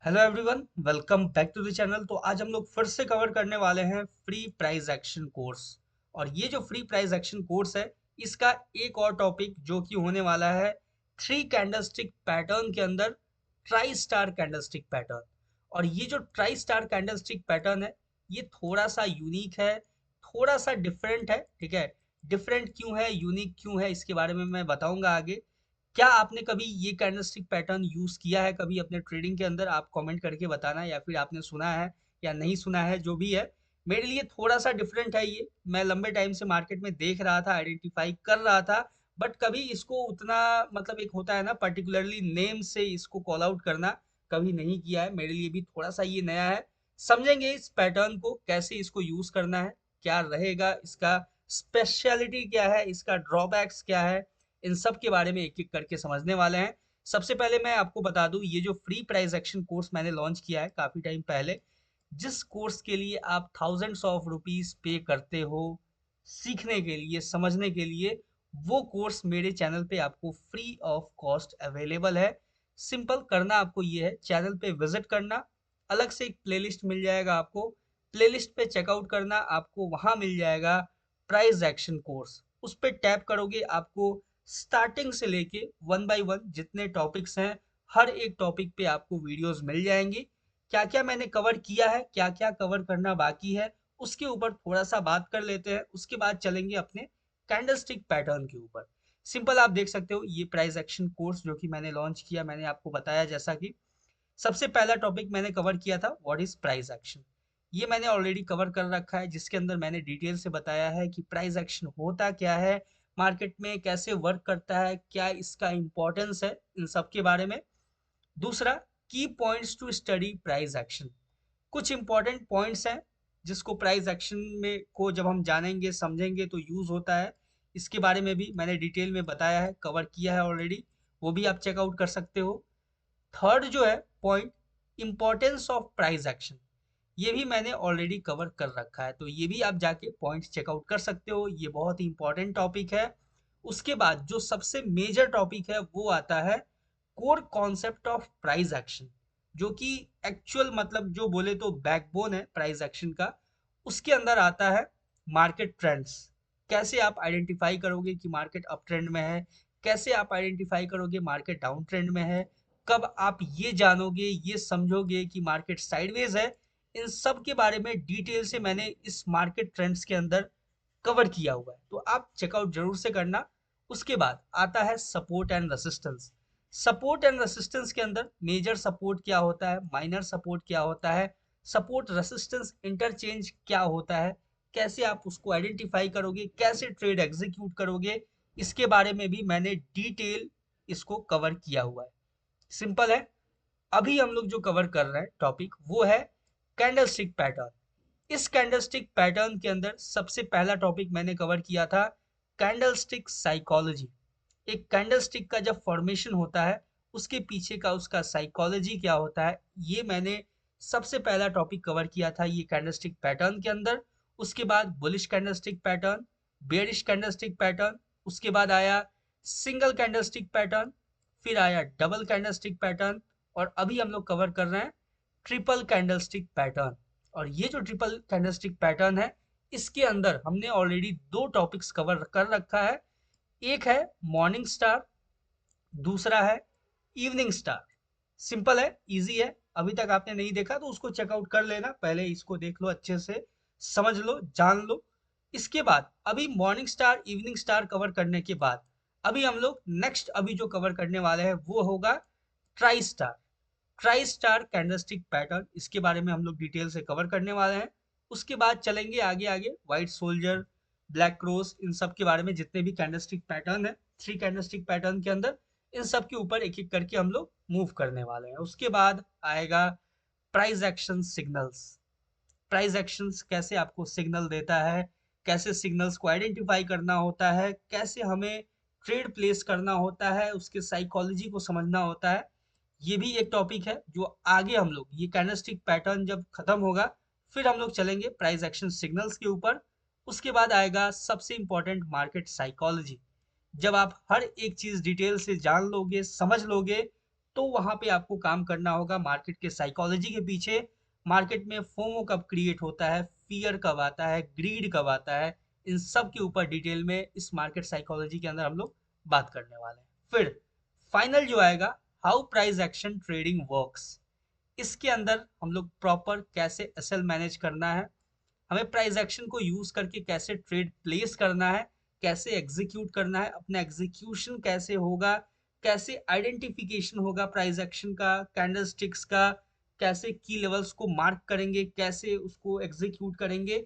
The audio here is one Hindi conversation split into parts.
Hello everyone, welcome back to the channel. तो आज हम लोग फिर से कवर करने वाले हैं फ्री प्राइस एक्शन कोर्स। और ये जो फ्री प्राइस एक्शन कोर्स है, इसका एक और टॉपिक जो कि होने वाला है थ्री कैंडलस्टिक पैटर्न के अंदर ट्राई स्टार कैंडलस्टिक पैटर्न। और ये जो ट्राई स्टार कैंडलस्टिक पैटर्न है, ये थोड़ा सा यूनिक है, थोड़ा सा डिफरेंट है। ठीक है, डिफरेंट क्यों है, यूनिक क्यों है, इसके बारे में मैं बताऊंगा आगे। क्या आपने कभी ये कैंडलस्टिक पैटर्न यूज किया है कभी अपने ट्रेडिंग के अंदर? आप कमेंट करके बताना, या फिर आपने सुना है या नहीं सुना है, जो भी है। मेरे लिए थोड़ा सा डिफरेंट है ये। मैं लंबे टाइम से मार्केट में देख रहा था, आइडेंटिफाई कर रहा था, बट कभी इसको उतना मतलब एक होता है ना पर्टिकुलरली नेम से इसको कॉल आउट करना, कभी नहीं किया है। मेरे लिए भी थोड़ा सा ये नया है। समझेंगे इस पैटर्न को, कैसे इसको यूज करना है, क्या रहेगा इसका स्पेशलिटी, क्या है इसका ड्रॉबैक्स, क्या है, इन सब के बारे में एक एक करके समझने वाले हैं। सबसे पहले मैं आपको बता दूं, ये जो फ्री प्राइस एक्शन कोर्स मैंने लॉन्च किया है काफी टाइम पहले, जिस कोर्स के लिए आप थाउजेंड्स ऑफ रुपीस पे करते हो सीखने के लिए, समझने के लिए, वो कोर्स मेरे चैनल पे आपको फ्री ऑफ कॉस्ट अवेलेबल है। सिंपल करना आपको ये है, चैनल पे विजिट करना, अलग से एक प्लेलिस्ट मिल जाएगा आपको, प्लेलिस्ट पे चेकआउट करना, आपको वहां मिल जाएगा प्राइस एक्शन कोर्स। उस पर टैप करोगे, आपको स्टार्टिंग से लेके वन बाय वन जितने टॉपिक्स हैं, हर एक टॉपिक पे आपको वीडियोस मिल जाएंगी। क्या क्या मैंने कवर किया है, क्या क्या कवर करना बाकी है, उसके ऊपर थोड़ा सा बात कर लेते हैं। उसके बाद चलेंगे अपने कैंडलस्टिक पैटर्न के ऊपर। सिंपल, आप देख सकते हो ये प्राइस एक्शन कोर्स जो कि मैंने लॉन्च किया, मैंने आपको बताया जैसा कि सबसे पहला टॉपिक मैंने कवर किया था व्हाट इज प्राइस एक्शन। ये मैंने ऑलरेडी कवर कर रखा है, जिसके अंदर मैंने डिटेल से बताया है कि प्राइस एक्शन होता क्या है, मार्केट में कैसे वर्क करता है, क्या इसका इंपॉर्टेंस है, इन सब के बारे में। दूसरा, key points to study price action. कुछ इंपॉर्टेंट पॉइंट्स हैं जिसको प्राइस एक्शन में को जब हम जानेंगे समझेंगे तो यूज होता है। इसके बारे में भी मैंने डिटेल में बताया है, कवर किया है ऑलरेडी, वो भी आप चेकआउट कर सकते हो। थर्ड जो है point, importance of price action, ये भी मैंने ऑलरेडी कवर कर रखा है, तो ये भी आप जाके पॉइंट्स चेकआउट कर सकते हो, ये बहुत ही इंपॉर्टेंट टॉपिक है। उसके बाद जो सबसे मेजर टॉपिक है वो आता है core concept of price action, जो कि एक्चुअल मतलब जो बोले तो बैकबोन है प्राइस एक्शन का। उसके अंदर आता है मार्केट ट्रेंड्स। कैसे आप आइडेंटिफाई करोगे कि मार्केट अप ट्रेंड में है, कैसे आप आइडेंटिफाई करोगे मार्केट डाउन ट्रेंड में है, कब आप ये जानोगे, ये समझोगे कि मार्केट साइडवेज है। इन सब के बारे में डिटेल से मैंने इस मार्केट ट्रेंड्स के अंदर कवर किया हुआ है, तो आप चेकआउट जरूर से करना। उसके बाद आता है support and resistance. Support and resistance के अंदर मेजर सपोर्ट क्या होता है, माइनर सपोर्ट क्या होता है, सपोर्ट रेसिस्टेंस इंटरचेंज क्या होता है, कैसे आप उसको आइडेंटिफाई करोगे, कैसे ट्रेड एग्जीक्यूट करोगे, इसके बारे में भी मैंने डिटेल इसको कवर किया हुआ है। सिंपल है। अभी हम लोग जो कवर कर रहे हैं टॉपिक वो है कैंडलस्टिक पैटर्न। इस कैंडलस्टिक पैटर्न के अंदर सबसे पहला टॉपिक मैंने कवर किया था कैंडलस्टिक साइकोलॉजी। एक कैंडलस्टिक का जब फॉर्मेशन होता है, उसके पीछे का उसका साइकोलॉजी क्या होता है, ये मैंने सबसे पहला टॉपिक कवर किया था ये कैंडलस्टिक पैटर्न के अंदर। उसके बाद bullish candlestick pattern, bearish candlestick pattern, उसके बाद आया सिंगल कैंडलस्टिक पैटर्न, फिर आया डबल कैंडलस्टिक पैटर्न, और अभी हम लोग कवर कर रहे हैं ट्रिपल कैंडलस्टिक पैटर्न। और ये जो ट्रिपल कैंडलस्टिक पैटर्न है, इसके अंदर हमने ऑलरेडी दो टॉपिक्स कवर कर रखा है। एक है मॉर्निंग स्टार, दूसरा है इवनिंग स्टार। सिंपल है, इजी है। अभी तक आपने नहीं देखा तो उसको चेकआउट कर लेना, पहले इसको देख लो, अच्छे से समझ लो, जान लो। इसके बाद अभी morning star evening star cover करने के बाद अभी हम लोग नेक्स्ट अभी जो कवर करने वाले हैं वो होगा try star. Try star candlestick pattern, इसके बारे में हम लोग डिटेल से कवर करने वाले हैं। उसके बाद चलेंगे आगे आगे व्हाइट सोल्जर, ब्लैक क्रॉस, इन सब के बारे में जितने भी कैंडलस्टिक पैटर्न है थ्री कैंडलस्टिक पैटर्न के अंदर, इन सब के ऊपर एक एक करके हम लोग मूव करने वाले हैं। उसके बाद आएगा price action signals. Price actions कैसे आपको सिग्नल देता है, कैसे सिग्नल्स को आइडेंटिफाई करना होता है, कैसे हमें ट्रेड प्लेस करना होता है, उसके साइकोलॉजी को समझना होता है। ये भी एक टॉपिक है जो आगे हम लोग, ये कैंडलस्टिक पैटर्न जब खत्म होगा फिर हम लोग चलेंगे प्राइस एक्शन सिग्नल्स के ऊपर। उसके बाद आएगा सबसे इंपॉर्टेंट मार्केट साइकोलॉजी। जब आप हर एक चीज डिटेल से जान लोगे, समझ लोगे, तो वहां पे आपको काम करना होगा मार्केट के साइकोलॉजी के पीछे। मार्केट में फोमो कब क्रिएट होता है, फियर कब आता है, ग्रीड कब आता है, इन सब के ऊपर डिटेल में इस मार्केट साइकोलॉजी के अंदर हम लोग बात करने वाले हैं। फिर फाइनल जो आएगा, how price action trading works. इसके अंदर हम लोग प्रॉपर कैसे एसएल मैनेज करना है, हमें प्राइस एक्शन को यूज करके कैसे ट्रेड प्लेस करना है, कैसे एग्जीक्यूट करना है, अपना एग्जीक्यूशन कैसे होगा, कैसे आइडेंटिफिकेशन होगा प्राइस एक्शन का, कैंडलस्टिक्स का, कैसे की लेवल्स को मार्क करेंगे, कैसे उसको एग्जीक्यूट करेंगे।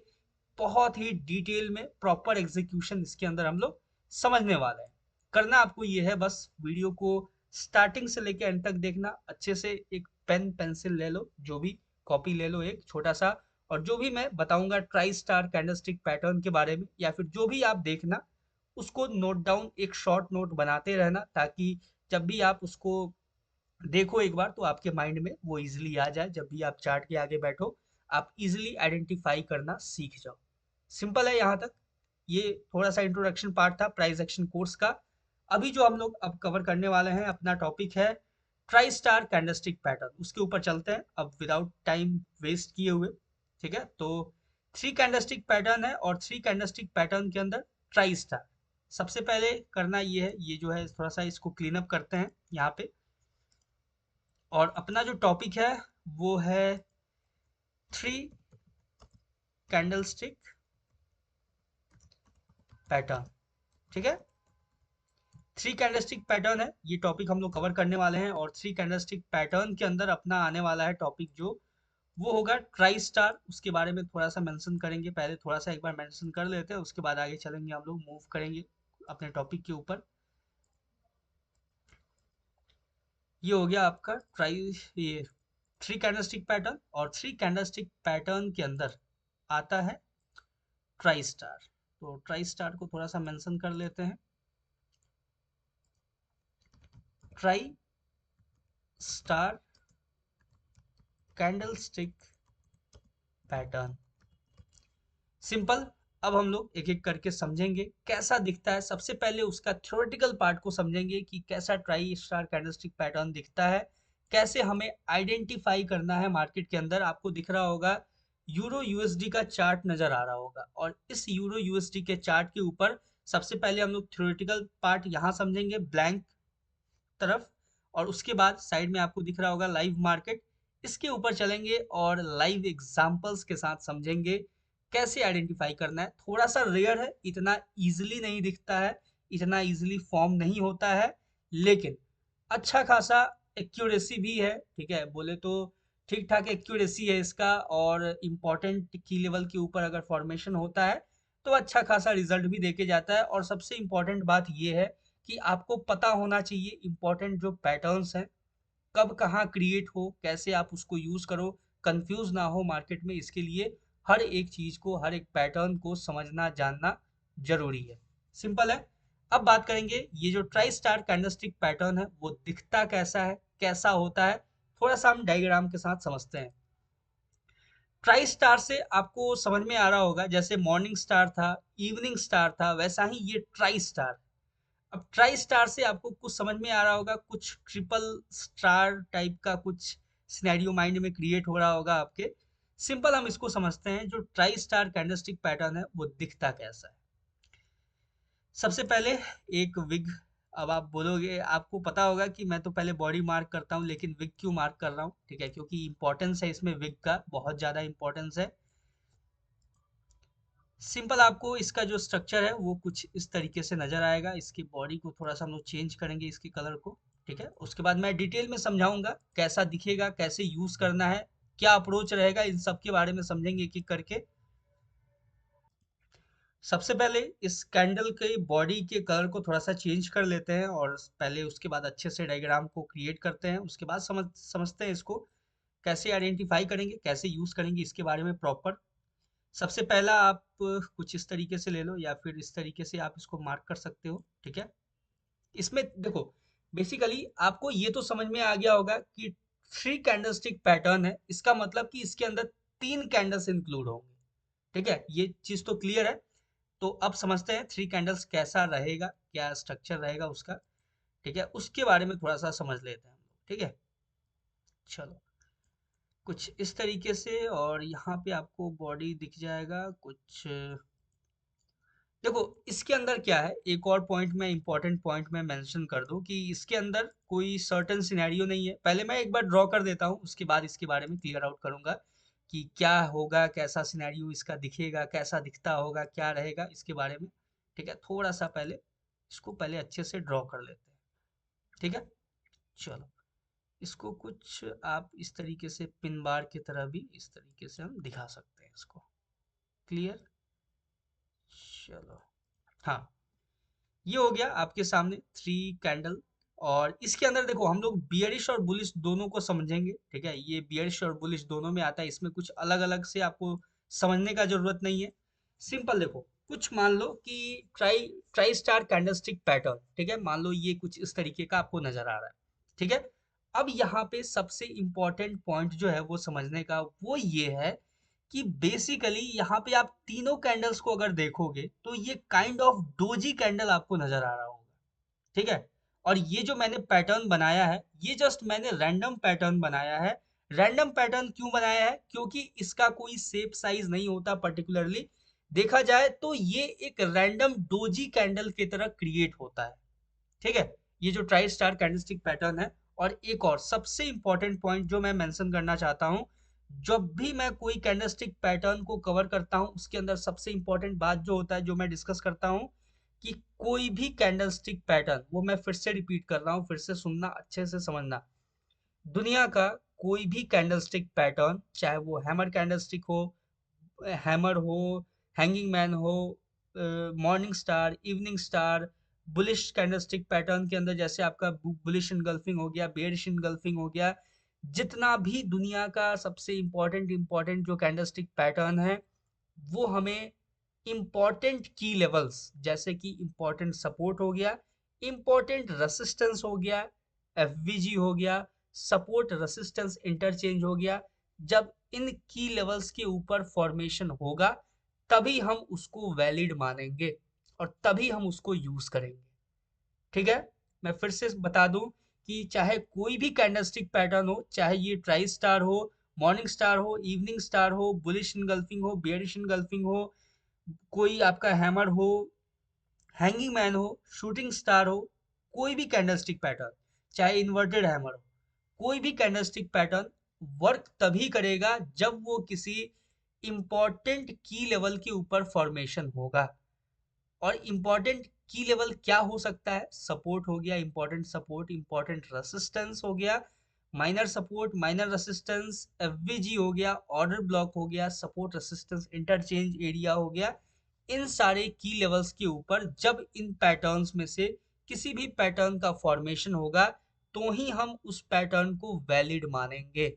बहुत ही डिटेल में प्रॉपर एग्जीक्यूशन इसके अंदर हम लोग समझने वाले हैं। करना आपको ये है, बस वीडियो को स्टार्टिंग से लेके एंड तक देखना अच्छे से। एक पेन पेंसिल ले लो, जो भी कॉपी ले लो एक छोटा सा, और जो भी मैं बताऊंगा ट्राई स्टार कैंडलस्टिक पैटर्न के बारे में या फिर जो भी आप देखना, उसको नोट डाउन, एक शॉर्ट नोट बनाते रहना, ताकि जब भी आप उसको देखो एक बार तो आपके माइंड में वो इजीली आ जाए। जब भी आप चार्ट के आगे बैठो, आप इजीली आइडेंटिफाई करना सीख जाओ। सिंपल है यहाँ तक। ये थोड़ा सा इंट्रोडक्शन पार्ट था प्राइस एक्शन कोर्स का। अभी जो हम लोग अब कवर करने वाले हैं, अपना टॉपिक है ट्राई स्टार कैंडलस्टिक पैटर्न। उसके ऊपर चलते हैं अब विदाउट टाइम वेस्ट किए हुए। ठीक है, तो थ्री कैंडलस्टिक पैटर्न है और थ्री कैंडलस्टिक पैटर्न के अंदर ट्राई स्टार। सबसे पहले करना ये है, ये जो है थोड़ा सा इसको क्लीन अप करते हैं यहाँ पे। और अपना जो टॉपिक है वो है थ्री कैंडलस्टिक पैटर्न। ठीक है, थ्री कैंडलस्टिक पैटर्न है ये टॉपिक हम लोग कवर करने वाले हैं। और थ्री कैंडलस्टिक पैटर्न के अंदर अपना आने वाला है टॉपिक जो वो होगा ट्राई स्टार। उसके बारे में थोड़ा सा मेंशन करेंगे, पहले थोड़ा सा एक बार मेंशन कर लेते हैं, उसके बाद आगे चलेंगे, हम लोग मूव करेंगे अपने टॉपिक के ऊपर। ये हो गया आपका ट्राई, ये थ्री कैंडलस्टिक पैटर्न। और थ्री कैंडलस्टिक पैटर्न के अंदर आता है ट्राई स्टार। तो ट्राई स्टार को थोड़ा सा मेंशन कर लेते हैं। Try star candlestick pattern, simple. अब हम लोग एक एक करके समझेंगे कैसा दिखता है। सबसे पहले उसका थ्योरेटिकल पार्ट को समझेंगे कि कैसा ट्राई स्टार कैंडलस्टिक पैटर्न दिखता है, कैसे हमें आइडेंटिफाई करना है। मार्केट के अंदर आपको दिख रहा होगा यूरो यूएसडी का चार्ट नजर आ रहा होगा, और इस यूरो यूएसडी के चार्ट के ऊपर सबसे पहले हम लोग थ्योरेटिकल पार्ट यहाँ समझेंगे ब्लैंक तरफ, और उसके बाद साइड में आपको दिख रहा होगा लाइव मार्केट। इसके ऊपर चलेंगे और लाइव एग्जांपल्स के साथ समझेंगे कैसे आइडेंटिफाई करना है। थोड़ा सा रेयर है, इतना इजीली नहीं दिखता है, इतना इजीली फॉर्म नहीं होता है, लेकिन अच्छा खासा एक्यूरेसी भी है। ठीक है, बोले तो ठीक ठाक एक्यूरेसी है इसका। और इम्पोर्टेंट की लेवल के ऊपर अगर फॉर्मेशन होता है तो अच्छा खासा रिजल्ट भी देके जाता है। और सबसे इम्पोर्टेंट बात यह है कि आपको पता होना चाहिए इम्पोर्टेंट जो पैटर्न्स हैं कब कहाँ क्रिएट हो, कैसे आप उसको यूज करो, कंफ्यूज ना हो मार्केट में। इसके लिए हर एक चीज को, हर एक पैटर्न को समझना जानना जरूरी है। सिंपल है। अब बात करेंगे ये जो ट्राई स्टार कैंडलस्टिक पैटर्न है वो दिखता कैसा है, कैसा होता है, थोड़ा सा हम डायग्राम के साथ समझते हैं। ट्राई स्टार से आपको समझ में आ रहा होगा जैसे मॉर्निंग स्टार था, इवनिंग स्टार था, वैसा ही ये ट्राई स्टार। अब ट्राई स्टार से आपको कुछ समझ में आ रहा होगा, कुछ ट्रिपल स्टार टाइप का कुछ सिनेरियो माइंड में क्रिएट हो रहा होगा आपके। सिंपल हम इसको समझते हैं, जो ट्राई स्टार कैंडलस्टिक पैटर्न है वो दिखता कैसा है। सबसे पहले एक विग। अब आप बोलोगे, आपको पता होगा कि मैं तो पहले बॉडी मार्क करता हूँ, लेकिन विग क्यों मार्क कर रहा हूँ? ठीक है, क्योंकि इंपॉर्टेंस है इसमें, विग का बहुत ज्यादा इंपॉर्टेंस है। सिंपल आपको इसका जो स्ट्रक्चर है वो कुछ इस तरीके से नजर आएगा। इसकी बॉडी को थोड़ा सा हम लोग चेंज करेंगे, इसके कलर को। ठीक है, उसके बाद मैं डिटेल में समझाऊंगा कैसा दिखेगा, कैसे यूज करना है, क्या अप्रोच रहेगा, इन सब के बारे में समझेंगे एक एक करके। सबसे पहले इस कैंडल के बॉडी के कलर को थोड़ा सा चेंज कर लेते हैं, और पहले उसके बाद अच्छे से डायग्राम को क्रिएट करते हैं। उसके बाद समझते हैं इसको कैसे आइडेंटिफाई करेंगे, कैसे यूज करेंगे, इसके बारे में प्रॉपर। सबसे पहला आप कुछ इस तरीके से ले लो, या फिर इस तरीके से आप इसको मार्क कर सकते हो। ठीक है, इसमें देखो, बेसिकली आपको ये तो समझ में आ गया होगा कि थ्री कैंडलस्टिक पैटर्न है, इसका मतलब कि इसके अंदर तीन कैंडल्स इंक्लूड होंगे। ठीक है, ये चीज तो क्लियर है। तो अब समझते हैं थ्री कैंडल्स कैसा रहेगा, क्या स्ट्रक्चर रहेगा उसका। ठीक है, उसके बारे में थोड़ा सा समझ लेते हैं। ठीक है, चलो कुछ इस तरीके से, और यहाँ पे आपको बॉडी दिख जाएगा कुछ। देखो इसके अंदर क्या है, एक और पॉइंट में, इंपॉर्टेंट पॉइंट में मेंशन कर दूं कि इसके अंदर कोई सर्टेन सिनेरियो नहीं है। पहले मैं एक बार ड्रॉ कर देता हूँ, उसके बाद इसके बारे में क्लियर आउट करूंगा कि क्या होगा, कैसा सिनेरियो इसका दिखेगा, कैसा दिखता होगा, क्या रहेगा इसके बारे में। ठीक है, थोड़ा सा पहले इसको पहले अच्छे से ड्रॉ कर लेते हैं। ठीक है, चलो इसको कुछ आप इस तरीके से पिन बार की तरह भी इस तरीके से हम दिखा सकते हैं इसको। क्लियर, चलो हाँ, ये हो गया आपके सामने थ्री कैंडल। और इसके अंदर देखो हम लोग बियरिश और बुलिश दोनों को समझेंगे। ठीक है, ये बियरिश और बुलिश दोनों में आता है, इसमें कुछ अलग अलग से आपको समझने का जरूरत नहीं है। सिंपल देखो, कुछ मान लो कि try try star candlestick pattern, ठीक है, मान लो ये कुछ इस तरीके का आपको नजर आ रहा है। ठीक है, अब यहाँ पे सबसे इंपॉर्टेंट पॉइंट जो है वो समझने का वो ये है कि बेसिकली यहाँ पे आप तीनों कैंडल्स को अगर देखोगे तो ये काइंड ऑफ डोजी कैंडल आपको नजर आ रहा होगा। ठीक है, और ये जो मैंने पैटर्न बनाया है, ये जस्ट मैंने रैंडम पैटर्न बनाया है। रैंडम पैटर्न क्यों बनाया है, क्योंकि इसका कोई शेप साइज नहीं होता पर्टिकुलरली। देखा जाए तो ये एक रैंडम डोजी कैंडल की तरह क्रिएट होता है। ठीक है, ये जो ट्राई स्टार कैंडलस्टिक पैटर्न है। और एक और सबसे इंपॉर्टेंट पॉइंट जो मैं मेंशन करना चाहता हूं, जब भी मैं कोई कैंडलस्टिक पैटर्न को कवर करता हूं उसके अंदर सबसे इंपॉर्टेंट बात जो होता है, जो मैं डिस्कस करता हूं, कि कोई भी कैंडलस्टिक पैटर्न, वो मैं फिर से रिपीट कर रहा हूं, फिर से सुनना, अच्छे से समझना। दुनिया का कोई भी कैंडलस्टिक पैटर्न, चाहे वो हैमर कैंडलस्टिक हो, हैमर हो, हैंगिंग मैन हो, morning star, evening star, bullish candlestick pattern के अंदर जैसे आपका बुलिश इनगल्फिंग हो गया, बेयरिश इनगल्फिंग हो गया, जितना भी दुनिया का सबसे इंपॉर्टेंट इंपॉर्टेंट जो कैंडलस्टिक पैटर्न है, वो हमें इंपॉर्टेंट की लेवल्स, जैसे कि इंपॉर्टेंट सपोर्ट हो गया, इंपॉर्टेंट रेसिस्टेंस हो गया, एफवीजी हो गया, सपोर्ट रेसिस्टेंस इंटरचेंज हो गया, जब इन की लेवल्स के ऊपर फॉर्मेशन होगा तभी हम उसको वैलिड मानेंगे और तभी हम उसको यूज करेंगे। ठीक है, मैं फिर से बता दूं कि चाहे कोई भी कैंडलस्टिक पैटर्न हो, चाहे ये ट्राई स्टार हो, मॉर्निंग स्टार हो, इवनिंग स्टार हो, बुलिश इनगल्फिंग हो, बेयरिश इनगल्फिंग हो, कोई आपका हैमर हो, हैंगिंग मैन हो, शूटिंग स्टार हो, कोई भी कैंडलस्टिक पैटर्न, चाहे इन्वर्टेड हैमर हो, कोई भी कैंडलस्टिक पैटर्न वर्क तभी करेगा जब वो किसी इंपॉर्टेंट की लेवल के ऊपर फॉर्मेशन होगा। और इंपॉर्टेंट की लेवल क्या हो सकता है, सपोर्ट हो गया, इंपॉर्टेंट सपोर्ट, इंपॉर्टेंट रेसिस्टेंस हो गया, minor support, minor resistance, FVG हो गया, ऑर्डर ब्लॉक हो गया, सपोर्ट रेसिस्टेंस इंटरचेंज एरिया हो गया। इन सारे की लेवल्स के ऊपर जब इन पैटर्न्स में से किसी भी पैटर्न का फॉर्मेशन होगा तो ही हम उस पैटर्न को वैलिड मानेंगे।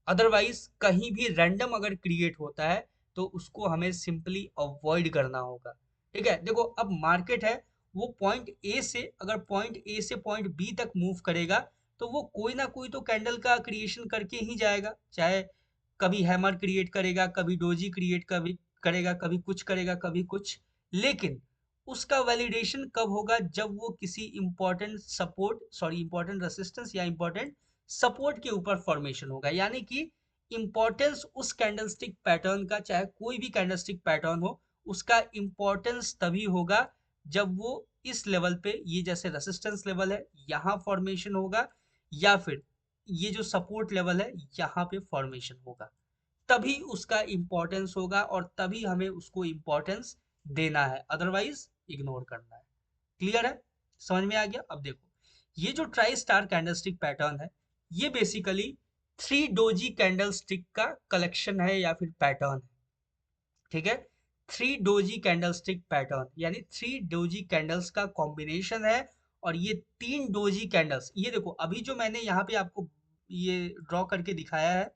अदरवाइज कहीं भी रैंडम अगर क्रिएट होता है तो उसको हमें सिंपली अवॉइड करना होगा। ठीक है, देखो अब मार्केट है, वो पॉइंट ए से, अगर पॉइंट ए से पॉइंट बी तक मूव करेगा तो वो कोई ना कोई तो कैंडल का क्रिएशन करके ही जाएगा, चाहे कभी हैमर क्रिएट करेगा, कभी डोजी क्रिएट कभी करेगा, कभी कुछ करेगा, कभी कुछ। लेकिन उसका वैलिडेशन कब होगा, जब वो किसी important support, sorry important resistance या इंपॉर्टेंट सपोर्ट के ऊपर फॉर्मेशन होगा। यानी कि इंपॉर्टेंस उस कैंडलस्टिक पैटर्न का, चाहे कोई भी कैंडलस्टिक पैटर्न हो, उसका इंपॉर्टेंस तभी होगा जब वो इस लेवल पे, ये जैसे रेसिस्टेंस लेवल है यहाँ फॉर्मेशन होगा, या फिर ये जो सपोर्ट लेवल है यहाँ पे फॉर्मेशन होगा, तभी उसका इंपॉर्टेंस होगा और तभी हमें उसको इंपॉर्टेंस देना है, अदरवाइज इग्नोर करना है। क्लियर है, समझ में आ गया। अब देखो, ये जो ट्राई स्टार कैंडलस्टिक पैटर्न है, ये बेसिकली थ्री डोजी कैंडलस्टिक का कलेक्शन है या फिर पैटर्न है। ठीक है, थ्री डोजी कैंडलस्टिक पैटर्न यानी थ्री डोजी कैंडल्स का कॉम्बिनेशन है। और ये तीन डोजी कैंडल्स, ये देखो अभी जो मैंने यहाँ पे आपको ये ड्रॉ करके दिखाया है,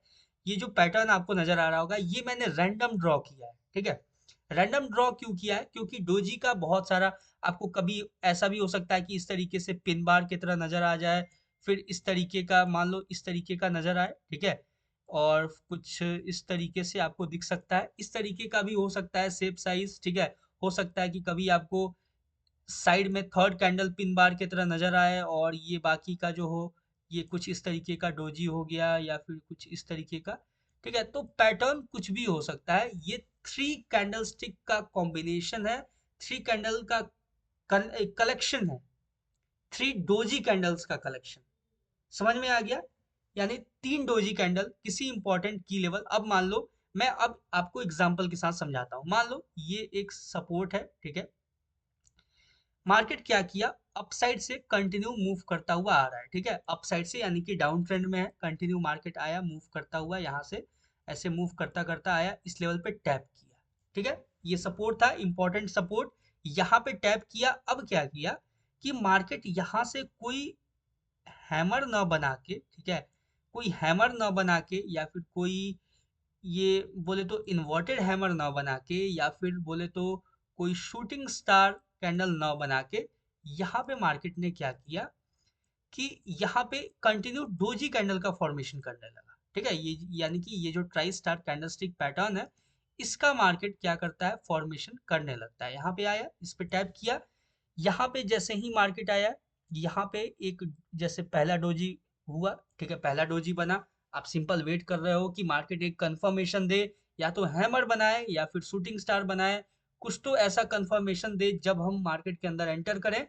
ये जो पैटर्न आपको नजर आ रहा होगा, ये मैंने रैंडम ड्रॉ किया है। ठीक है, रैंडम ड्रॉ क्यों किया है, क्योंकि डोजी का बहुत सारा, आपको कभी ऐसा भी हो सकता है कि इस तरीके से पिन बार की तरह नजर आ जाए, फिर इस तरीके का, मान लो इस तरीके का नजर आए। ठीक है, और कुछ इस तरीके से आपको दिख सकता है, इस तरीके का भी हो सकता है शेप साइज। ठीक है, हो सकता है कि कभी आपको साइड में थर्ड कैंडल पिन बार की तरह नजर आए और ये बाकी का जो हो ये कुछ इस तरीके का डोजी हो गया या फिर कुछ इस तरीके का, ठीक है। तो पैटर्न कुछ भी हो सकता है, ये थ्री कैंडल स्टिक का कॉम्बिनेशन है, थ्री कैंडल का कलेक्शन है, थ्री डोजी कैंडल्स का कलेक्शन। समझ में आ गया? यानी तीन डोजी कैंडल किसी इंपॉर्टेंट की लेवल। अब मान लो, मैं अब आपको एग्जांपल के साथ समझाता हूं। मान लो ये एक सपोर्ट है, ठीक है। मार्केट क्या किया, अपसाइड से कंटिन्यू मूव करता हुआ आ रहा है, ठीक है। अपसाइड से यानी कि डाउन ट्रेंड में है, कंटिन्यू मार्केट आया मूव करता हुआ, यहाँ से ऐसे मूव करता करता आया, इस लेवल पे टैप किया, ठीक है। ये सपोर्ट था, इंपॉर्टेंट सपोर्ट। यहाँ पे टैप किया। अब क्या किया कि मार्केट यहाँ से कोई हैमर न बना के, ठीक है, कोई हैमर न बना के, या फिर कोई ये बोले तो इन्वर्टेड हैमर ना बना के, या फिर बोले तो कोई शूटिंग स्टार कैंडल ना बना के, यहाँ पे मार्केट ने क्या किया कि यहाँ पे कंटिन्यू डोजी कैंडल का फॉर्मेशन करने लगा, ठीक है। ये यानी कि ये जो ट्राई स्टार कैंडलस्टिक पैटर्न है, इसका मार्केट क्या करता है, फॉर्मेशन करने लगता है। यहाँ पे आया, इस पे टैप किया, यहाँ पे जैसे ही मार्केट आया, यहाँ पे एक जैसे पहला डोजी हुआ, ठीक है, पहला डोजी बना। आप सिंपल वेट कर रहे हो कि मार्केट एक कंफर्मेशन दे, या तो हैमर बनाए या फिर शूटिंग स्टार बनाए, कुछ तो ऐसा कंफर्मेशन दे जब हम मार्केट के अंदर एंटर करें।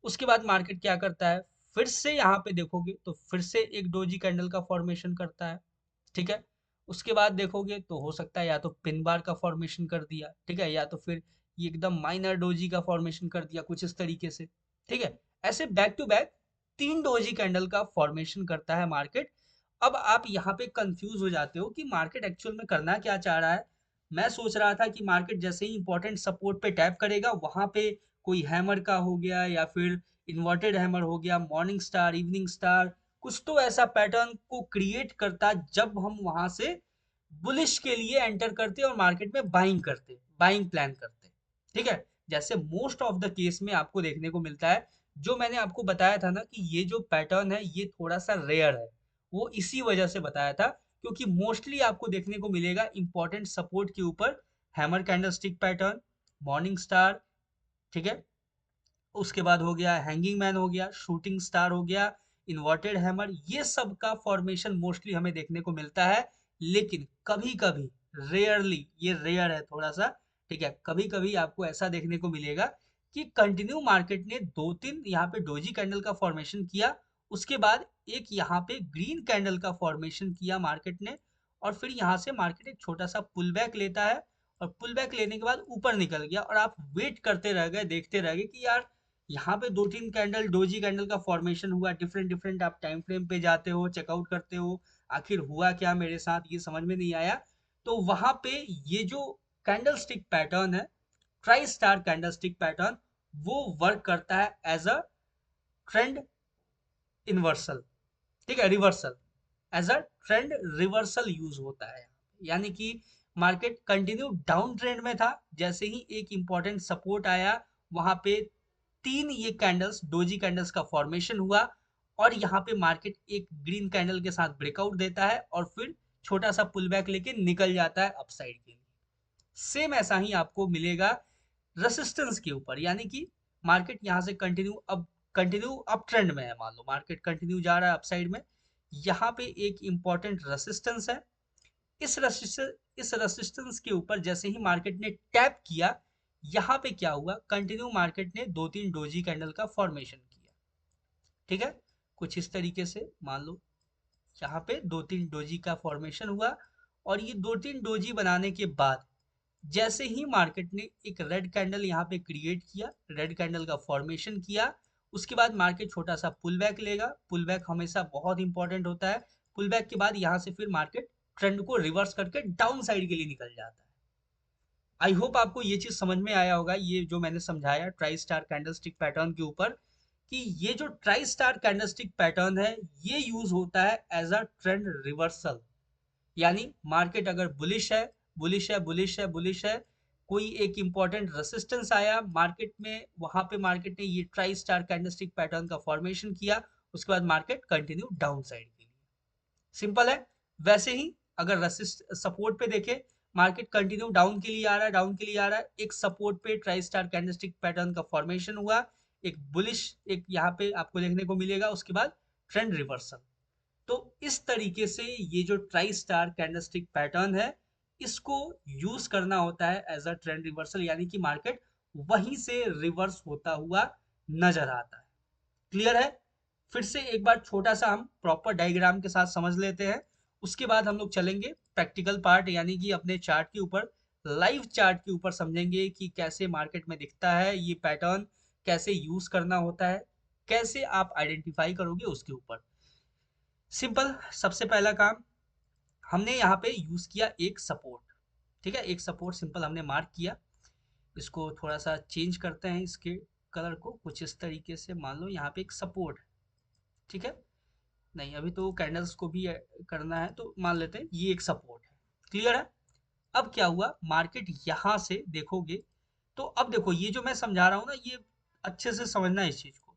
उसके बाद मार्केट क्या करता है, फिर से यहाँ पे देखोगे तो फिर से एक डोजी कैंडल का फॉर्मेशन करता है, ठीक है। उसके बाद देखोगे तो हो सकता है या तो पिन बार का फॉर्मेशन कर दिया, ठीक है, या तो फिर ये एकदम माइनर डोजी का फॉर्मेशन कर दिया कुछ इस तरीके से, ठीक है। ऐसे बैक टू बैक तीन डोजी कैंडल का फॉर्मेशन करता है मार्केट। अब आप यहाँ पे कंफ्यूज हो जाते हो कि मार्केट एक्चुअल में करना क्या चाह रहा है। मैं सोच रहा था कि मार्केट जैसे ही इंपॉर्टेंट सपोर्ट पे टैप करेगा, वहां पे कोई हैमर का हो गया, या फिर इन्वर्टेड हैमर हो गया, मॉर्निंग स्टार, इवनिंग स्टार, कुछ तो ऐसा पैटर्न को क्रिएट करता जब हम वहां से बुलिश के लिए एंटर करते और मार्केट में बाइंग करते, बाइंग प्लान करते, ठीक है। जैसे मोस्ट ऑफ द केस में आपको देखने को मिलता है, जो मैंने आपको बताया था ना कि ये जो पैटर्न है ये थोड़ा सा रेयर है, वो इसी वजह से बताया था, क्योंकि मोस्टली आपको देखने को मिलेगा इंपॉर्टेंट सपोर्ट के ऊपर hammer candlestick pattern, morning star, ठीक है। उसके बाद हो गया हैंगिंग मैन, हो गया शूटिंग स्टार, हो गया इन्वर्टेड हैमर, ये सब का फॉर्मेशन मोस्टली हमें देखने को मिलता है। लेकिन कभी कभी, रेयरली, ये रेयर है थोड़ा सा, ठीक है, कभी कभी आपको ऐसा देखने को मिलेगा कि कंटिन्यू मार्केट ने दो तीन यहाँ पे डोजी कैंडल का फॉर्मेशन किया, उसके बाद एक यहाँ पे ग्रीन कैंडल का फॉर्मेशन किया मार्केट ने, और फिर यहाँ से मार्केट एक छोटा सा पुल बैक लेता है, और पुल बैक लेने के बाद ऊपर निकल गया, और आप वेट करते रह गए, देखते रह गए कि यार यहाँ पे दो तीन कैंडल डोजी कैंडल का फॉर्मेशन हुआ, डिफरेंट डिफरेंट, आप टाइम फ्रेम पे जाते हो, चेकआउट करते हो, आखिर हुआ क्या मेरे साथ, ये समझ में नहीं आया। तो वहां पे ये जो कैंडल स्टिक पैटर्न है, tri star candlestick pattern, वो वर्क करता है एज अ ट्रेंड इन्वर्सल, ठीक है, reversal, as a trend reversal use होता है। यानी कि मार्केट कंटिन्यू डाउन ट्रेंड में था, जैसे ही एक इंपॉर्टेंट सपोर्ट आया, वहां पे तीन ये कैंडल्स, डोजी कैंडल्स का फॉर्मेशन हुआ, और यहाँ पे मार्केट एक ग्रीन कैंडल के साथ ब्रेकआउट देता है, और फिर छोटा सा पुल बैक लेके निकल जाता है अपसाइड के लिए। सेम ऐसा ही आपको मिलेगा रेसिस्टेंस के ऊपर, यानी कि मार्केट यहाँ से कंटिन्यू अप ट्रेंड में है, मान लो मार्केट कंटिन्यू जा रहा है अपसाइड में, यहाँ पे एक इंपॉर्टेंट रेसिस्टेंस है। इस रेसिस्टेंस के ऊपर जैसे ही मार्केट ने टैप किया, यहाँ पे क्या हुआ, कंटिन्यू मार्केट ने दो तीन डोजी कैंडल का फॉर्मेशन किया, ठीक है। कुछ इस तरीके से मान लो यहाँ पे दो तीन डोजी का फॉर्मेशन हुआ, और ये दो तीन डोजी बनाने के बाद जैसे ही मार्केट ने एक रेड कैंडल यहाँ पे क्रिएट किया, रेड कैंडल का फॉर्मेशन किया, उसके बाद मार्केट छोटा सा पुल बैक लेगा। पुल बैक हमेशा बहुत इंपॉर्टेंट होता है। पुल बैक के बाद यहाँ से फिर मार्केट ट्रेंड को रिवर्स करके डाउन साइड के लिए निकल जाता है। आई होप आपको ये चीज समझ में आया होगा, ये जो मैंने समझाया ट्राई स्टार कैंडलस्टिक पैटर्न के ऊपर, कि ये जो ट्राई स्टार कैंडलस्टिक पैटर्न है, ये यूज होता है एज अ ट्रेंड रिवर्सल। यानी मार्केट अगर बुलिश है, बुलिश है, बुलिश है, बुलिश है, कोई एक इंपॉर्टेंट रेसिस्टेंस आया मार्केट में, वहां पे मार्केट ने ये ट्राई स्टार कैंडलस्टिक पैटर्न का फॉर्मेशन किया, उसके बाद मार्केट कंटिन्यू डाउन साइड के लिए। सिंपल है। वैसे ही अगर रेसिस्ट सपोर्ट पे देखे, मार्केट कंटिन्यू डाउन के लिए आ रहा है, डाउन के लिए आ रहा है, एक सपोर्ट पे ट्राई स्टार कैंडलस्टिक पैटर्न का फॉर्मेशन हुआ, एक बुलिश एक यहाँ पे आपको देखने को मिलेगा, उसके बाद ट्रेंड रिवर्सल, तो इस तरीके से ये जो ट्राई स्टार कैंडलस्टिक पैटर्न है, इसको यूज करना होता है एज अ ट्रेंड रिवर्सल, यानी कि मार्केट वहीं से रिवर्स होता हुआ नजर आता है। क्लियर है? फिर से एक बार छोटा सा हम प्रॉपर डायग्राम के साथ समझ लेते हैं, उसके बाद हम लोग चलेंगे प्रैक्टिकल पार्ट, यानी कि अपने चार्ट के ऊपर, लाइव चार्ट के ऊपर समझेंगे कि कैसे मार्केट में दिखता है ये पैटर्न, कैसे यूज करना होता है, कैसे आप आइडेंटिफाई करोगे उसके ऊपर। सिंपल, सबसे पहला काम हमने यहाँ पे यूज किया एक सपोर्ट। ठीक है, एक सपोर्ट सिंपल हमने मार्क किया। इसको थोड़ा सा चेंज करते हैं, इसके कलर को कुछ इस तरीके से, मान लो यहाँ पे एक सपोर्ट है। ठीक है, नहीं अभी तो कैंडल्स को भी करना है, तो मान लेते हैं ये एक सपोर्ट है। क्लियर है? अब क्या हुआ, मार्केट यहाँ से देखोगे तो अब देखो ये जो मैं समझा रहा हूँ ना, ये अच्छे से समझना है इस चीज को।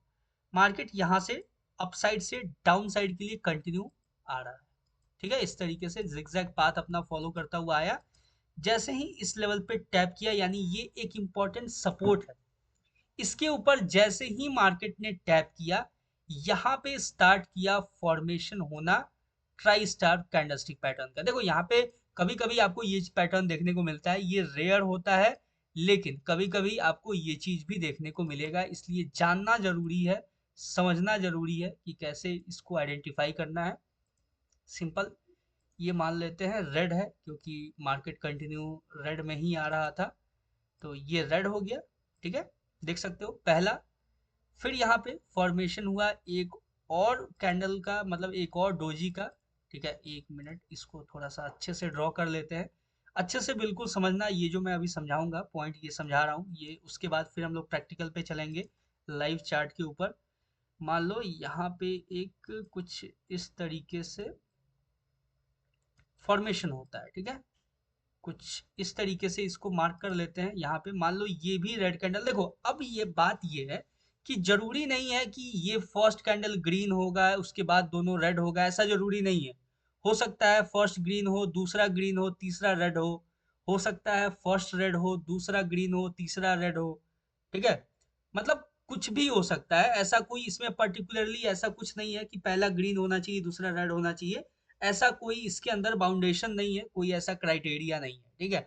मार्केट यहाँ से अपसाइड से डाउन साइड के लिए कंटिन्यू आ रहा है। ठीक है, इस तरीके से जिगजैग पाथ अपना फॉलो करता हुआ आया। जैसे ही इस लेवल पे टैप किया, यानी ये एक इंपॉर्टेंट सपोर्ट है, इसके ऊपर जैसे ही मार्केट ने टैप किया, यहाँ पे स्टार्ट किया फॉर्मेशन होना ट्राई स्टार कैंडलस्टिक पैटर्न का। देखो यहाँ पे कभी कभी आपको ये पैटर्न देखने को मिलता है, ये रेयर होता है, लेकिन कभी कभी आपको ये चीज भी देखने को मिलेगा, इसलिए जानना जरूरी है, समझना जरूरी है कि कैसे इसको आइडेंटिफाई करना है। सिंपल, ये मान लेते हैं रेड है, क्योंकि मार्केट कंटिन्यू रेड में ही आ रहा था, तो ये रेड हो गया। ठीक है, देख सकते हो पहला। फिर यहाँ पे फॉर्मेशन हुआ एक और कैंडल का, मतलब एक और डोजी का। ठीक है, एक मिनट, इसको थोड़ा सा अच्छे से ड्रॉ कर लेते हैं। अच्छे से बिल्कुल समझना, ये जो मैं अभी समझाऊंगा पॉइंट, ये समझा रहा हूँ ये, उसके बाद फिर हम लोग प्रैक्टिकल पे चलेंगे लाइव चार्ट के ऊपर। मान लो यहाँ पे एक कुछ इस तरीके से फॉर्मेशन होता है। ठीक है, कुछ इस तरीके से इसको मार्क कर लेते हैं। यहाँ पे मान लो ये भी रेड कैंडल। देखो अब ये बात ये है कि जरूरी नहीं है कि ये फर्स्ट कैंडल ग्रीन होगा उसके बाद दोनों रेड होगा, ऐसा जरूरी नहीं है। हो सकता है फर्स्ट ग्रीन हो, दूसरा ग्रीन हो, तीसरा रेड हो सकता है फर्स्ट रेड हो, दूसरा ग्रीन हो, तीसरा रेड हो। ठीक है, मतलब कुछ भी हो सकता है, ऐसा कोई इसमें पर्टिकुलरली ऐसा कुछ नहीं है कि पहला ग्रीन होना चाहिए दूसरा रेड होना चाहिए। ऐसा कोई इसके अंदर बाउंडेशन नहीं है, कोई ऐसा क्राइटेरिया नहीं है। ठीक है,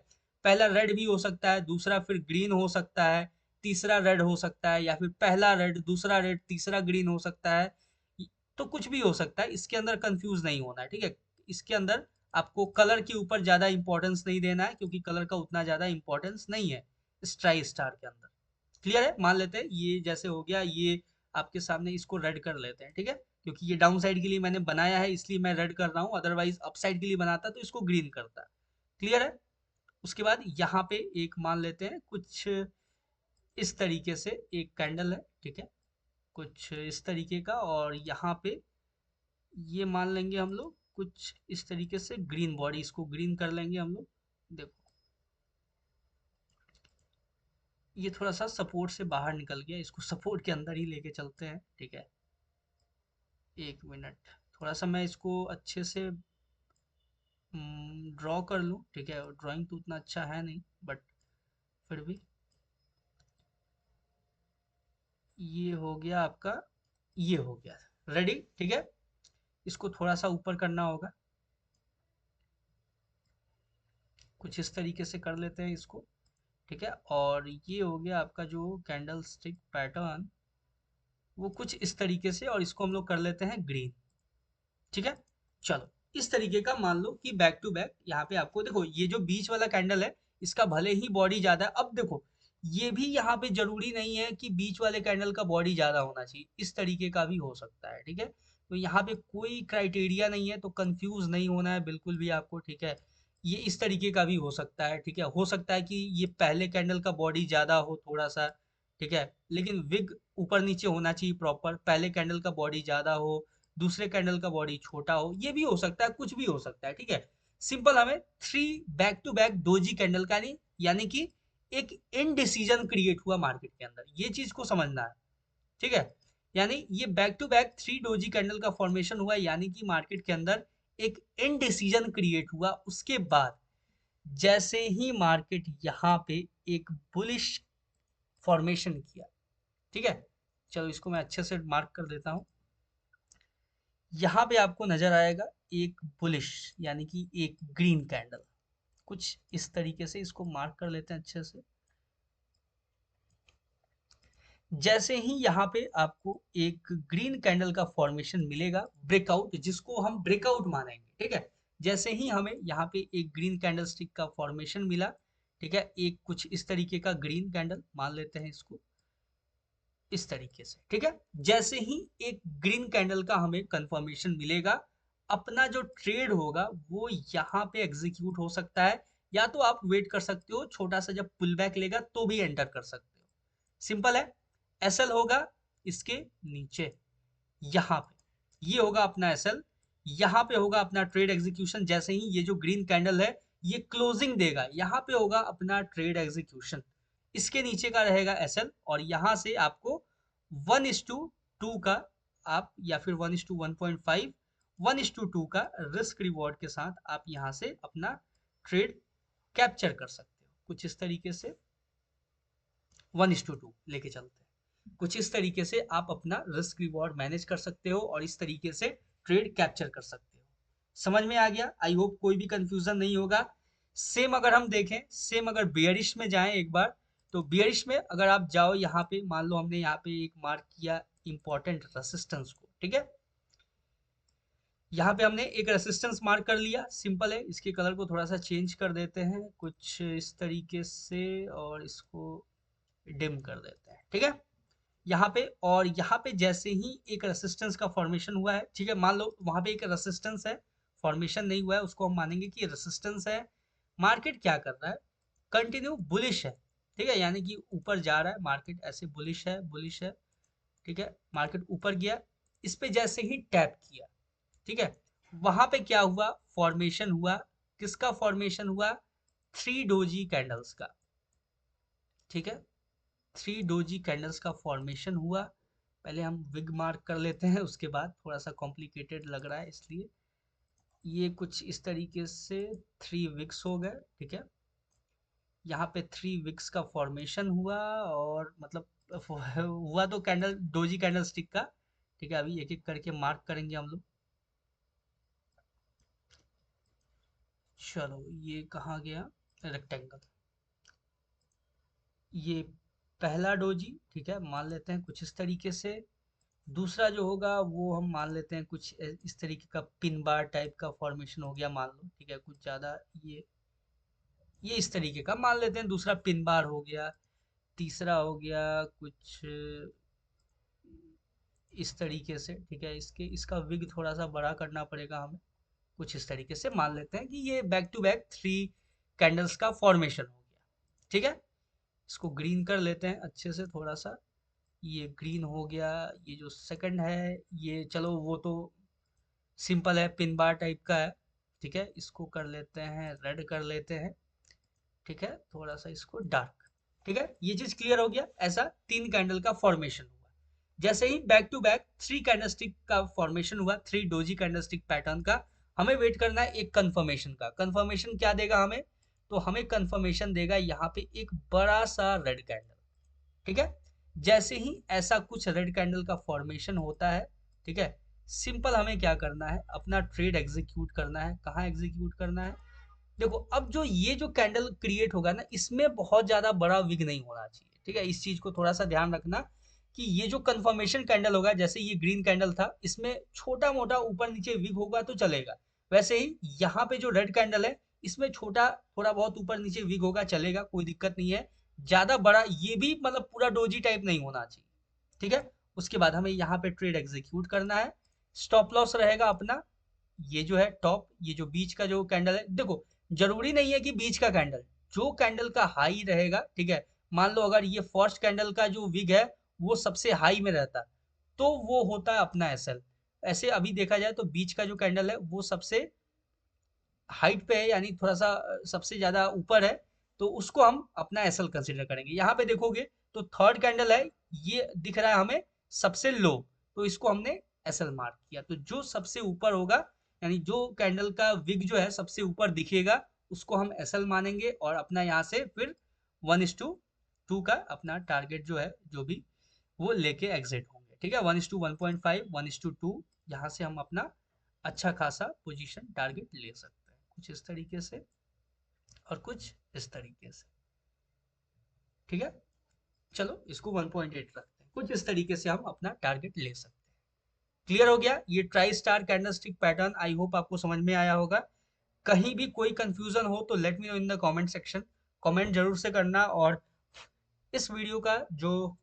पहला रेड भी हो सकता है, दूसरा फिर ग्रीन हो सकता है, तीसरा रेड हो सकता है, या फिर पहला रेड दूसरा रेड तीसरा ग्रीन हो सकता है। तो कुछ भी हो सकता है, इसके अंदर कंफ्यूज नहीं होना है। ठीक है, इसके अंदर आपको कलर के ऊपर ज्यादा इंपॉर्टेंस नहीं देना है, क्योंकि कलर का उतना ज्यादा इंपॉर्टेंस नहीं है ट्राई स्टार के अंदर। क्लियर है? मान लेते हैं ये जैसे हो गया, ये आपके सामने, इसको रेड कर लेते हैं। ठीक है, क्योंकि ये डाउन साइड के लिए मैंने बनाया है इसलिए मैं रेड कर रहा हूँ, अदरवाइज अप साइड के लिए बनाता तो इसको ग्रीन करता। क्लियर है? उसके बाद यहाँ पे एक मान लेते हैं कुछ इस तरीके से एक कैंडल है। ठीक है, कुछ इस तरीके का, और यहाँ पे ये मान लेंगे हम लोग कुछ इस तरीके से ग्रीन बॉडी, इसको ग्रीन कर लेंगे हम लोग। देखो ये थोड़ा सा सपोर्ट से बाहर निकल गया, इसको सपोर्ट के अंदर ही लेके चलते हैं। ठीक है, एक मिनट, थोड़ा सा मैं इसको अच्छे से ड्रॉ कर लूँ। ठीक है, ड्राइंग तो उतना अच्छा है नहीं, बट फिर भी ये हो गया आपका, ये हो गया रेडी। ठीक है, इसको थोड़ा सा ऊपर करना होगा, कुछ इस तरीके से कर लेते हैं इसको। ठीक है, और ये हो गया आपका जो कैंडल स्टिक पैटर्न, वो कुछ इस तरीके से, और इसको हम लोग कर लेते हैं ग्रीन। ठीक है, चलो इस तरीके का मान लो कि बैक टू बैक यहाँ पे आपको देखो, ये जो बीच वाला कैंडल है इसका भले ही बॉडी ज्यादा है। अब देखो ये भी यहाँ पे जरूरी नहीं है कि बीच वाले कैंडल का बॉडी ज्यादा होना चाहिए, इस तरीके का भी हो सकता है। ठीक है, तो यहाँ पे कोई क्राइटेरिया नहीं है, तो कंफ्यूज नहीं होना है बिल्कुल भी आपको। ठीक है, ये इस तरीके का भी हो सकता है। ठीक है, हो सकता है कि ये पहले कैंडल का बॉडी ज्यादा हो थोड़ा सा। ठीक है, लेकिन विग ऊपर नीचे होना चाहिए प्रॉपर, पहले कैंडल का बॉडी ज्यादा हो, दूसरे कैंडल का बॉडी छोटा हो, ये भी हो सकता है, कुछ भी हो सकता है। ठीक है, सिंपल हमें three back to back doji candle का नहीं, यानी कि एक इनडिसीजन क्रिएट हुआ मार्केट के अंदर, ये चीज को समझना है। ठीक है, यानी ये back to back three doji candle का फॉर्मेशन हुआ, यानी कि मार्केट के अंदर एक इनडिसीजन क्रिएट हुआ। उसके बाद जैसे ही मार्केट यहाँ पे एक बुलिश फॉर्मेशन किया। ठीक है, चलो इसको मैं अच्छे से मार्क कर देता हूँ। यहाँ पे आपको नजर आएगा एक बुलिश यानी कि एक ग्रीन कैंडल, कुछ इस तरीके से इसको मार्क कर लेते हैं अच्छे से। जैसे ही यहाँ पे आपको एक ग्रीन कैंडल का फॉर्मेशन मिलेगा ब्रेकआउट, जिसको हम ब्रेकआउट मानेंगे, ठीक है। जैसे ही हमें यहाँ पे एक ग्रीन कैंडल स्टिक का फॉर्मेशन मिला, ठीक है, एक कुछ इस तरीके का ग्रीन कैंडल मान लेते हैं इसको, इस तरीके से, ठीक है। जैसे ही एक ग्रीन कैंडल का हमें कंफर्मेशन मिलेगा, अपना जो ट्रेड होगा वो यहाँ पे एग्जीक्यूट हो सकता है, या तो आप वेट कर सकते हो छोटा सा, जब पुल बैक लेगा तो भी एंटर कर सकते हो। सिंपल है। एसएल होगा इसके नीचे, यहाँ पे ये होगा अपना एसएल, यहाँ पे होगा अपना ट्रेड एग्जीक्यूशन। जैसे ही ये जो ग्रीन कैंडल है ये क्लोजिंग देगा, यहाँ पे होगा अपना ट्रेड एग्जीक्यूशन, इसके नीचे का रहेगा एसएल, और यहाँ से आपको 1:2 का आप, या फिर 1:1.5, 1:2 का रिस्क रिवॉर्ड के साथ आप यहाँ से अपना ट्रेड कैप्चर कर सकते हो। कुछ इस तरीके से 1:2 लेके चलते हैं, कुछ इस तरीके से आप अपना रिस्क रिवॉर्ड मैनेज कर सकते हो और इस तरीके से ट्रेड कैप्चर कर सकते हो। समझ में आ गया? आई होप कोई भी कंफ्यूजन नहीं होगा। सेम अगर हम देखें, सेम अगर बियरिश में जाएं एक बार, तो बियरिश में अगर आप जाओ, यहाँ पे मान लो हमने यहाँ पे एक मार्क किया इंपॉर्टेंट रेसिस्टेंस को, ठीक है। यहाँ पे हमने एक रेसिस्टेंस मार्क कर लिया, सिंपल है। इसके कलर को थोड़ा सा चेंज कर देते हैं कुछ इस तरीके से, और इसको डिम कर देते हैं, ठीक है। यहाँ पे, और यहाँ पे जैसे ही एक रेसिस्टेंस का फॉर्मेशन हुआ है, ठीक है, मान लो वहां पे एक रेसिस्टेंस है, फॉर्मेशन नहीं हुआ है, उसको हम मानेंगे कि रेसिस्टेंस है। मार्केट क्या कर रहा है? कंटिन्यू बुलिश है, ठीक है, यानी कि ऊपर जा रहा है मार्केट, ऐसे बुलिश है, बुलिश है, ठीक है। मार्केट ऊपर गया, इस पे जैसे ही टैप किया, ठीक है, वहां पे क्या हुआ? फॉर्मेशन हुआ। किसका फॉर्मेशन हुआ? 3 डोजी कैंडल्स का, ठीक है। 3 डोजी कैंडल्स का फॉर्मेशन हुआ। पहले हम विग मार्क कर लेते हैं, उसके बाद थोड़ा सा कॉम्प्लिकेटेड लग रहा है इसलिए। ये कुछ इस तरीके से 3 विक्स हो गए, ठीक है। यहाँ पे 3 विक्स का फॉर्मेशन हुआ, और मतलब हुआ तो कैंडल, डोजी कैंडल स्टिक का, ठीक है। अभी एक एक करके मार्क करेंगे हम लोग। चलो, ये कहाँ गया? रेक्टेंगल, ये पहला डोजी, ठीक है, मान लेते हैं कुछ इस तरीके से। दूसरा जो होगा वो हम मान लेते हैं कुछ इस तरीके का पिन बार टाइप का फॉर्मेशन हो गया, मान लो, ठीक है, कुछ ज्यादा ये इस तरीके का मान लेते हैं, दूसरा पिन बार हो गया। तीसरा हो गया कुछ इस तरीके से, ठीक है। इसका विग थोड़ा सा बड़ा करना पड़ेगा हमें। कुछ इस तरीके से मान लेते हैं कि ये बैक टू बैक 3 कैंडल्स का फॉर्मेशन हो गया, ठीक है। इसको ग्रीन कर लेते हैं अच्छे से थोड़ा सा। ये ग्रीन हो गया। ये जो सेकंड है, ये चलो वो तो सिंपल है, पिन बार टाइप का है, ठीक है। इसको कर लेते हैं, रेड कर लेते हैं, ठीक है, थोड़ा सा इसको डार्क, ठीक है। ये चीज क्लियर हो गया। ऐसा 3 कैंडल का फॉर्मेशन हुआ। जैसे ही बैक टू बैक 3 कैंडलस्टिक का फॉर्मेशन हुआ, 3 डोजी कैंडलस्टिक पैटर्न का, हमें वेट करना है एक कंफर्मेशन का। कंफर्मेशन क्या देगा हमें? तो हमें कंफर्मेशन देगा यहाँ पे एक बड़ा सा रेड कैंडल, ठीक है। जैसे ही ऐसा कुछ रेड कैंडल का फॉर्मेशन होता है, ठीक है, सिंपल हमें क्या करना है? अपना ट्रेड एग्जीक्यूट करना है। कहाँ एग्जीक्यूट करना है? देखो, अब जो ये जो कैंडल क्रिएट होगा ना, इसमें बहुत ज्यादा बड़ा विग नहीं होना चाहिए, ठीक है। इस चीज को थोड़ा सा ध्यान रखना कि ये जो कंफर्मेशन कैंडल होगा, जैसे ये ग्रीन कैंडल था, इसमें छोटा मोटा ऊपर नीचे विग होगा तो चलेगा। वैसे ही यहाँ पे जो रेड कैंडल है, इसमें छोटा थोड़ा बहुत ऊपर नीचे विग होगा, चलेगा, कोई दिक्कत नहीं है। ज्यादा बड़ा ये भी मतलब पूरा डोजी टाइप नहीं होना चाहिए, ठीक है। उसके बाद हमें यहाँ पे ट्रेड एग्जीक्यूट करना है। स्टॉप लॉस रहेगा अपना, ये जो है टॉप, ये जो बीच का जो कैंडल है, देखो जरूरी नहीं है कि बीच का कैंडल, जो कैंडल का हाई रहेगा, ठीक है। मान लो अगर ये फर्स्ट कैंडल का जो विग है वो सबसे हाई में रहता, तो वो होता है अपना एसएल। ऐसे अभी देखा जाए तो बीच का जो कैंडल है वो सबसे हाइट पे है, यानी थोड़ा सा सबसे ज्यादा ऊपर है, तो उसको हम अपना एसएल कंसीडर करेंगे। यहाँ पे देखोगे तो थर्ड कैंडल है, ये दिख रहा है हमें सबसे लो, तो इसको हमने एसएल मार्क किया। तो जो सबसे ऊपर होगा, यानी जो कैंडल का विग जो है सबसे ऊपर दिखेगा, उसको हम एसएल मानेंगे, और अपना यहाँ से फिर 1:2 का अपना टारगेट जो है, जो भी वो लेके एग्जिट होंगे, ठीक है। 1:1.5, 1:2, यहाँ से हम अपना अच्छा खासा पोजीशन टारगेट ले सकते हैं, कुछ इस तरीके से और कुछ इस तरीके से। ठीक है, चलो इसको 1.8 रखते हैं, कुछ इस तरीके से हम अपना टारगेट ले सकते हैं। क्लियर हो गया ये try star candlestick pattern, I hope आपको समझ में आया होगा। कहीं भी कोई कंफ्यूजन हो तो let me know in the comment section, comment जरूर से करना। और इस वीडियो का जो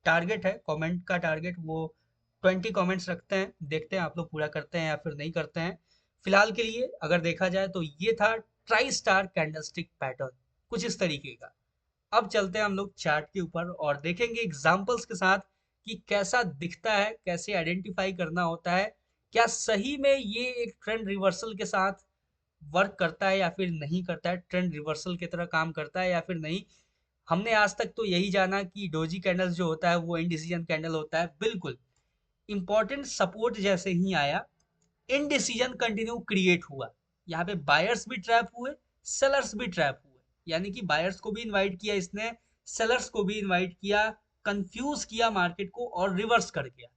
टारगेट है, कमेंट का टारगेट, वो 20 कमेंट्स रखते हैं, देखते हैं आप लोग पूरा करते हैं या फिर नहीं करते हैं। फिलहाल के लिए अगर देखा जाए तो ये था ट्राई स्टार कैंडलस्टिक पैटर्न, कुछ इस तरीके का। अब चलते हैं हम लोग चार्ट के ऊपर और देखेंगे एग्जाम्पल्स के साथ कि कैसा दिखता है, कैसे आइडेंटिफाई करना होता है, क्या सही में ये एक ट्रेंड रिवर्सल के साथ वर्क करता है या फिर नहीं करता है, ट्रेंड रिवर्सल की तरह काम करता है या फिर नहीं। हमने आज तक तो यही जाना कि डोजी कैंडल जो होता है वो इनडिसीजन कैंडल होता है, बिल्कुल इंपॉर्टेंट सपोर्ट जैसे ही आया इनडिसीजन कंटिन्यू क्रिएट हुआ। यहाँ पे बायर्स भी ट्रैप हुए, सेलर्स भी ट्रैप हुए, यानी कि बायर्स को भी इनवाइट किया इसने, सेलर्स को भी इनवाइट किया, कंफ्यूज किया मार्केट को और रिवर्स कर गया।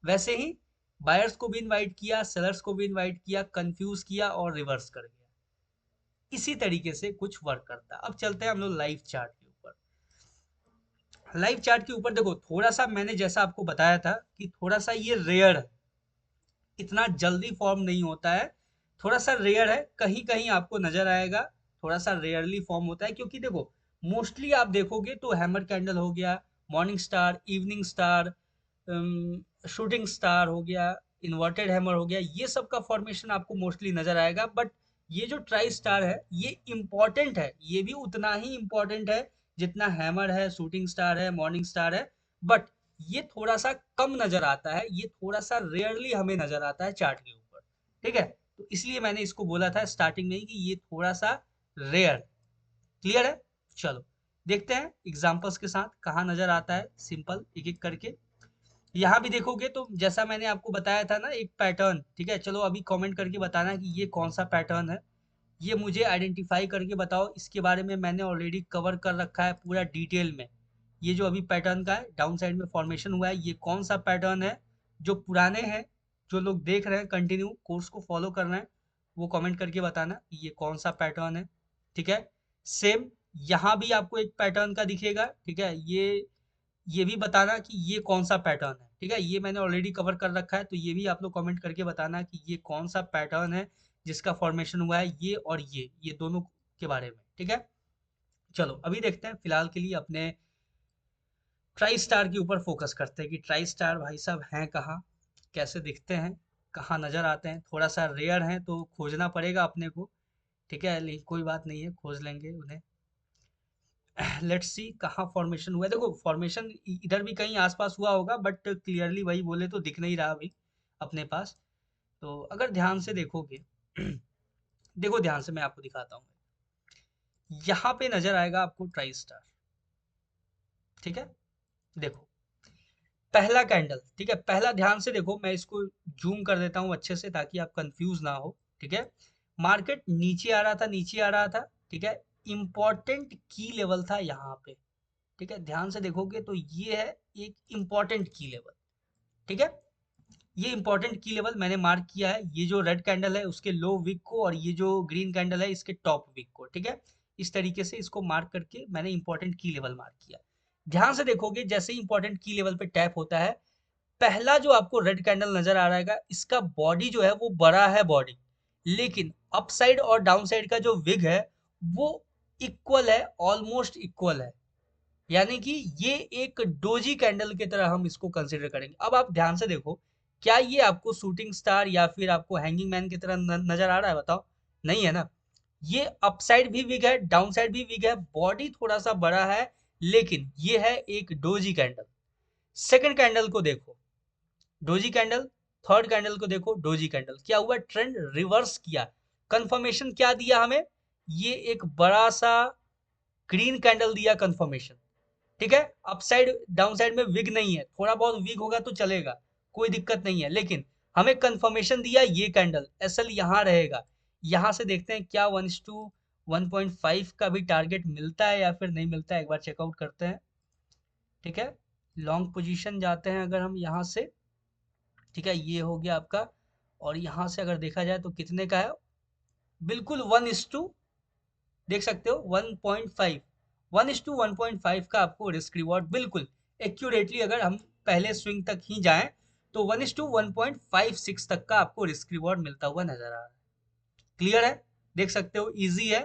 वैसे ही बायर्स को भी इनवाइट किया, सेलर्स को भी इनवाइट किया, कंफ्यूज किया और रिवर्स कर गया। इसी तरीके से कुछ वर्क करता है। अब चलते हैं हम लोग लाइव चार्ट के ऊपर। लाइव चार्ट के ऊपर देखो, थोड़ा सा मैंने जैसा आपको बताया था कि थोड़ा सा ये रेयर है, इतना जल्दी फॉर्म नहीं होता है, थोड़ा सा रेयर है, कहीं कहीं आपको नजर आएगा, थोड़ा सा रेयरली फॉर्म होता है। क्योंकि देखो मोस्टली आप देखोगे तो हैमर कैंडल हो गया, morning star, evening star, shooting star हो गया, इन्वर्टेड हैमर हो गया, ये सब का फॉर्मेशन आपको मोस्टली नजर आएगा। बट ये जो ट्राई स्टार है ये इंपॉर्टेंट है, ये भी उतना ही इंपॉर्टेंट है जितना हैमर है, शूटिंग स्टार है, मॉर्निंग स्टार है। बट ये थोड़ा सा कम नजर आता है, ये थोड़ा सा रेयरली हमें नजर आता है चार्ट के ऊपर। ठीक है, तो इसलिए मैंने इसको बोला था स्टार्टिंग में ही कि ये थोड़ा सा रेयर। क्लियर है, चलो देखते हैं एग्जांपल्स के साथ कहाँ नजर आता है, सिंपल एक एक करके। यहाँ भी देखोगे तो जैसा मैंने आपको बताया था ना एक पैटर्न, ठीक है, चलो अभी कमेंट करके बताना कि ये कौन सा पैटर्न है, ये मुझे आइडेंटिफाई करके बताओ। इसके बारे में मैंने ऑलरेडी कवर कर रखा है पूरा डिटेल में। ये जो अभी पैटर्न का है, डाउन साइड में फॉर्मेशन हुआ है, ये कौन सा पैटर्न है। जो पुराने हैं, जो लोग देख रहे हैं कंटिन्यू कोर्स को फॉलो कर रहे हैं, वो कमेंट करके बताना कि ये कौन सा पैटर्न है। ठीक है, सेम यहाँ भी आपको एक पैटर्न का दिखेगा। ठीक है, ये भी बताना कि ये कौन सा पैटर्न है। ठीक है, ये मैंने ऑलरेडी कवर कर रखा है, तो ये भी आप लोग कमेंट करके बताना कि ये कौन सा पैटर्न है जिसका फॉर्मेशन हुआ है, ये और ये दोनों के बारे में। ठीक है, चलो अभी देखते हैं, फिलहाल के लिए अपने ट्राई स्टार के ऊपर फोकस करते हैं कि ट्राई स्टार भाई साहब हैं कहाँ, कैसे दिखते हैं, कहाँ नजर आते हैं। थोड़ा सा रेयर हैं तो खोजना पड़ेगा अपने को। ठीक है, लेकिन कोई बात नहीं है, खोज लेंगे उन्हें। लेट्स सी कहाँ फॉर्मेशन हुआ है। देखो फॉर्मेशन इधर भी कहीं आसपास हुआ होगा, बट क्लियरली वही बोले तो दिख नहीं रहा अभी अपने पास। तो अगर ध्यान से देखोगे देखो ध्यान से मैं आपको दिखाता हूँ, यहाँ पे नजर आएगा आपको ट्राई स्टार। ठीक है, देखो पहला कैंडल, ठीक है, पहला ध्यान से देखो, मैं इसको जूम कर देता हूँ अच्छे से ताकि आप कंफ्यूज ना हो। ठीक है, मार्केट नीचे आ रहा था, नीचे आ रहा था। ठीक है, इंपॉर्टेंट की लेवल था यहाँ पे। ठीक है, ध्यान से देखोगे तो ये है एक इंपॉर्टेंट की लेवल। ठीक है, ये इंपॉर्टेंट की लेवल मैंने मार्क किया है, ये जो रेड कैंडल है उसके लो विक को और ये जो ग्रीन कैंडल है इसके टॉप विक को। ठीक है, इस तरीके से इसको मार्क करके मैंने इंपॉर्टेंट की लेवल मार्क किया। ध्यान से देखोगे जैसे ही इंपॉर्टेंट की लेवल पे टैप होता है, पहला जो आपको रेड कैंडल नजर आ रहा है इसका बॉडी जो है वो बड़ा है बॉडी, लेकिन अपसाइड और डाउन साइड का जो विग है वो इक्वल है, ऑलमोस्ट इक्वल है। यानी कि ये एक डोजी कैंडल की तरह हम इसको कंसिडर करेंगे। अब आप ध्यान से देखो, क्या ये आपको शूटिंग स्टार या फिर आपको हैंगिंग मैन की तरह नजर आ रहा है, बताओ? नहीं है ना। ये अपसाइड भी विग है, डाउन साइड भी विग है, बॉडी थोड़ा सा बड़ा है, लेकिन ये है एक डोजी कैंडल। सेकंड कैंडल को देखो, डोजी कैंडल। थर्ड कैंडल को देखो, डोजी कैंडल। क्या हुआ, ट्रेंड रिवर्स किया। कंफर्मेशन क्या दिया हमें, ये एक बड़ा सा ग्रीन कैंडल दिया कंफर्मेशन। ठीक है, अपसाइड डाउन साइड में विग नहीं है, थोड़ा बहुत विग होगा तो चलेगा, कोई दिक्कत नहीं है, लेकिन हमें कंफर्मेशन दिया ये कैंडल एसएल यहाँ रहेगा। यहाँ से देखते हैं क्या 1:1.5 का भी टारगेट मिलता है या फिर नहीं मिलता है, एक बार चेकआउट करते हैं। ठीक है, लॉन्ग पोजीशन जाते हैं अगर हम यहाँ से, ठीक है, ये हो गया आपका। और यहाँ से अगर देखा जाए तो कितने का है, बिल्कुल 1:, देख सकते हो 1.5, 1:1.5 का आपको रिस्क रिवॉर्ड बिल्कुल एक्यूरेटली, अगर हम पहले स्विंग तक ही जाएं तो 1:1.56 तक का आपको रिस्क रिवॉर्ड मिलता हुआ नजर आ रहा है। क्लियर है, देख सकते हो इजी है।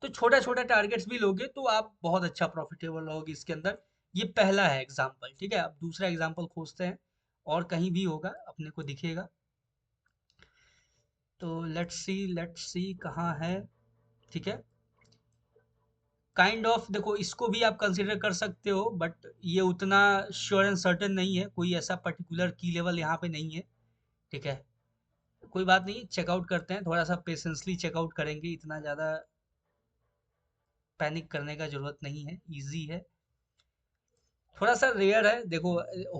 तो छोटा छोटा टारगेट्स भी लोगे तो आप बहुत अच्छा प्रॉफिटेबल रहोगे इसके अंदर। ये पहला है एग्जाम्पल, ठीक है। अब दूसरा एग्जाम्पल खोजते हैं, और कहीं भी होगा अपने को दिखेगा। तो लेट्स सी कहाँ है, ठीक है। काइंड ऑफ देखो, इसको भी आप कंसिडर कर सकते हो, बट ये उतना श्योर एंड सर्टेन नहीं है, कोई ऐसा पर्टिकुलर की लेवल यहाँ पे नहीं है, ठीक है। कोई बात नहीं, चेकआउट करते हैं, थोड़ा सा पेशेंसली चेकआउट करेंगे, इतना ज़्यादा पैनिक करने का जरूरत नहीं है, इजी है। थोड़ा सा रेयर है, देखो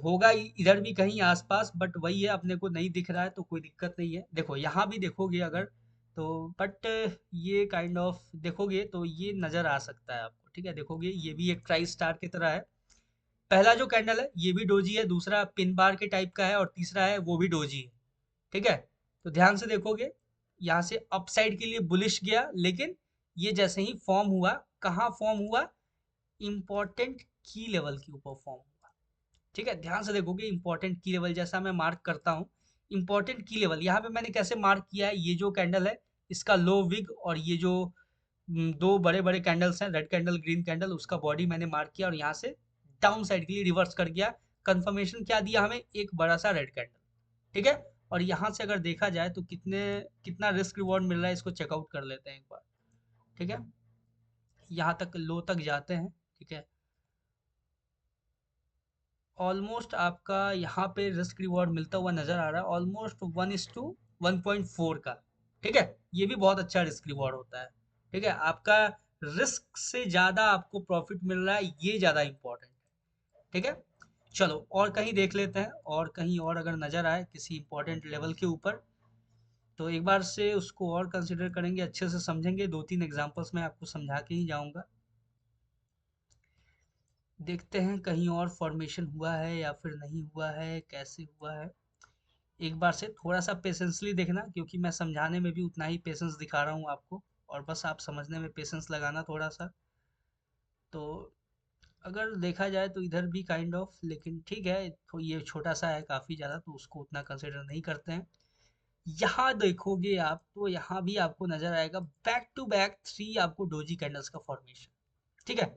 होगा इधर भी कहीं आसपास, बट वही है, अपने को नहीं दिख रहा है तो कोई दिक्कत नहीं है। देखो यहाँ भी देखोगे अगर, तो बट ये काइंड ऑफ देखोगे तो ये नज़र आ सकता है आपको, ठीक है। देखोगे ये भी एक ट्राई स्टार की तरह है। पहला जो कैंडल है ये भी डोजी है, दूसरा पिन बार के टाइप का है, और तीसरा है वो भी डोजी है, ठीक है। तो ध्यान से देखोगे, यहाँ से अपसाइड के लिए बुलिश गया, लेकिन ये जैसे ही फॉर्म हुआ, कहाँ फॉर्म हुआ, इंपॉर्टेंट की लेवल के ऊपर फॉर्म हुआ, ठीक है। ध्यान से देखोगे, इंपॉर्टेंट की लेवल जैसा मैं मार्क करता हूँ, इंपॉर्टेंट की लेवल यहाँ पे मैंने कैसे मार्क किया है, ये जो कैंडल है इसका लो विग, और ये जो दो बड़े बड़े कैंडल्स हैं, रेड कैंडल ग्रीन कैंडल, उसका बॉडी मैंने मार्क किया, और यहाँ से डाउन साइड के लिए रिवर्स कर गया। कंफर्मेशन क्या दिया हमें, एक बड़ा सा रेड कैंडल, ठीक है। और यहाँ से अगर देखा जाए तो कितना रिस्क रिवॉर्ड मिल रहा है, इसको चेकआउट कर लेते हैं एक बार, ठीक है। यहाँ तक लो तक जाते हैं, ठीक है। ऑलमोस्ट आपका यहाँ पे रिस्क रिवॉर्ड मिलता हुआ नजर आ रहा है, ऑलमोस्ट 1:1.4 का, ठीक है। ये भी बहुत अच्छा रिस्क रिवॉर्ड होता है, ठीक है। आपका रिस्क से ज्यादा आपको प्रॉफिट मिल रहा है, ये ज्यादा इंपॉर्टेंट है, ठीक है। चलो और कहीं देख लेते हैं, और कहीं और अगर नजर आए किसी इंपॉर्टेंट लेवल के ऊपर, तो एक बार से उसको और कंसिडर करेंगे, अच्छे से समझेंगे। दो तीन एग्जांपल्स में आपको समझा के ही जाऊंगा। देखते हैं कहीं और फॉर्मेशन हुआ है या फिर नहीं हुआ है, कैसे हुआ है। एक बार से थोड़ा सा पेशेंसली देखना, क्योंकि मैं समझाने में भी उतना ही पेशेंस दिखा रहा हूँ आपको, और बस आप समझने में पेशेंस लगाना थोड़ा सा। तो अगर देखा जाए तो इधर भी काइंड ऑफ, लेकिन ठीक है, तो ये छोटा सा है काफ़ी ज़्यादा, तो उसको उतना कंसिडर नहीं करते हैं। यहाँ देखोगे आप तो यहाँ भी आपको नजर आएगा बैक टू बैक 3 आपको डोजी कैंडल्स का फॉर्मेशन, ठीक है।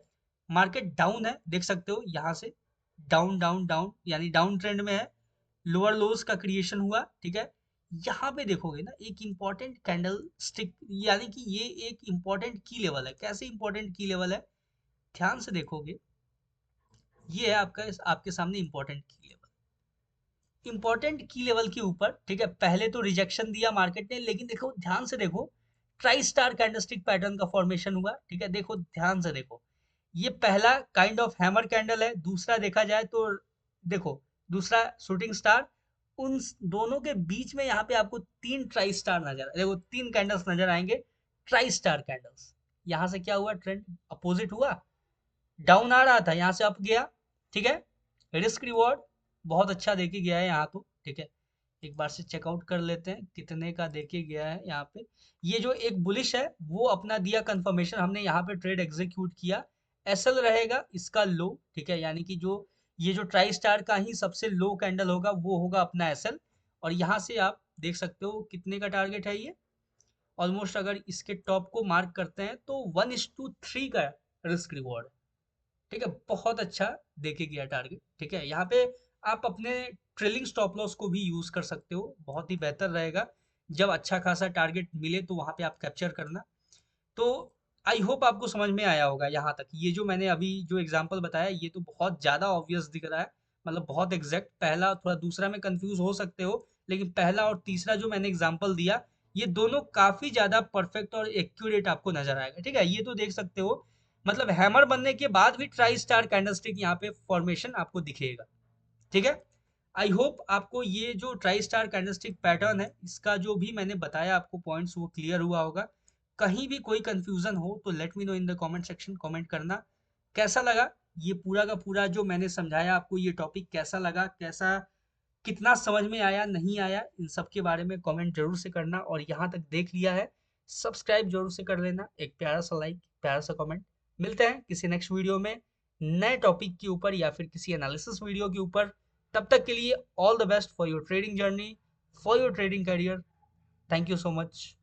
मार्केट डाउन है, देख सकते हो यहाँ से, डाउन डाउन डाउन, यानी डाउन ट्रेंड में है, लोअर लोज का क्रिएशन हुआ, ठीक है। यहाँ पे देखोगे ना एक इंपॉर्टेंट कैंडल स्टिक, यानी कि ये एक इंपॉर्टेंट की लेवल है। कैसे इंपॉर्टेंट की लेवल है, ध्यान से देखोगे, ये है आपका आपके सामने इंपॉर्टेंट की लेवल। इंपॉर्टेंट की लेवल के ऊपर, ठीक है, पहले तो रिजेक्शन दिया मार्केट ने, लेकिन देखो ध्यान से देखो, ट्राई स्टार कैंडलस्टिक पैटर्न का फॉर्मेशन हुआ, ठीक है। देखो ध्यान से देखो, ये पहला काइंड ऑफ हैमर कैंडल है, दूसरा देखा जाए तो देखो, दूसरा शूटिंग स्टार, उन दोनों के बीच में यहाँ पे आपको तीन ट्राई स्टार नजर, देखो तीन कैंडल्स नजर आएंगे, ट्राई स्टार कैंडल्स। यहाँ से क्या हुआ, ट्रेंड अपोजिट हुआ, डाउन आ रहा था, यहाँ से अप गया, ठीक है। रिस्क रिवॉर्ड बहुत अच्छा देके गया है यहाँ तो, ठीक है। एक बार से चेकआउट कर लेते हैं कितने का देके गया है यहाँ पे। ये जो एक बुलिश है वो अपना दिया कंफर्मेशन, हमने यहाँ पे ट्रेड एग्जीक्यूट किया, एसएल रहेगा इसका लो, ठीक है। यानी कि जो ये जो ट्राई स्टार का ही सबसे लो कैंडल होगा वो होगा अपना एसएल। और यहाँ से आप देख सकते हो कितने का टारगेट है ये, ऑलमोस्ट अगर इसके टॉप को मार्क करते हैं तो 1:3 का रिस्क रिवॉर्ड, ठीक है। बहुत अच्छा देके गया टारगेट, ठीक है। यहाँ पे आप अपने ट्रेलिंग स्टॉप लॉस को भी यूज कर सकते हो, बहुत ही बेहतर रहेगा। जब अच्छा खासा टारगेट मिले तो वहां पे आप कैप्चर करना। तो आई होप आपको समझ में आया होगा यहाँ तक। ये जो मैंने अभी जो एग्जांपल बताया ये तो बहुत ज़्यादा ऑब्वियस दिख रहा है, मतलब बहुत एग्जैक्ट। पहला थोड़ा दूसरा में कंफ्यूज हो सकते हो, लेकिन पहला और तीसरा जो मैंने एग्जांपल दिया ये दोनों काफ़ी ज़्यादा परफेक्ट और एक्यूरेट आपको नजर आएगा, ठीक है। ये तो देख सकते हो, मतलब हैमर बनने के बाद भी ट्राई स्टार कैंडलस्टिक यहाँ पे फॉर्मेशन आपको दिखेगा, ठीक है। आई होप आपको ये जो ट्राई स्टार कैंडलस्टिक पैटर्न है इसका जो भी मैंने बताया आपको पॉइंट्स वो क्लियर हुआ होगा। कहीं भी कोई कंफ्यूजन हो तो let me know in the comment section, comment करना। कैसा लगा ये पूरा का पूरा जो मैंने समझाया आपको, ये टॉपिक कैसा लगा, कैसा कितना समझ में आया नहीं आया इन सब के बारे में कमेंट जरूर से करना, और यहाँ तक देख लिया है सब्सक्राइब जरूर से कर लेना, एक प्यारा सा लाइक, प्यारा सा कमेंट। मिलते हैं किसी नेक्स्ट वीडियो में नए टॉपिक के ऊपर या फिर किसी एनालिसिस वीडियो के ऊपर। तब तक के लिए all the best for your trading journey, for your trading career. Thank you so much.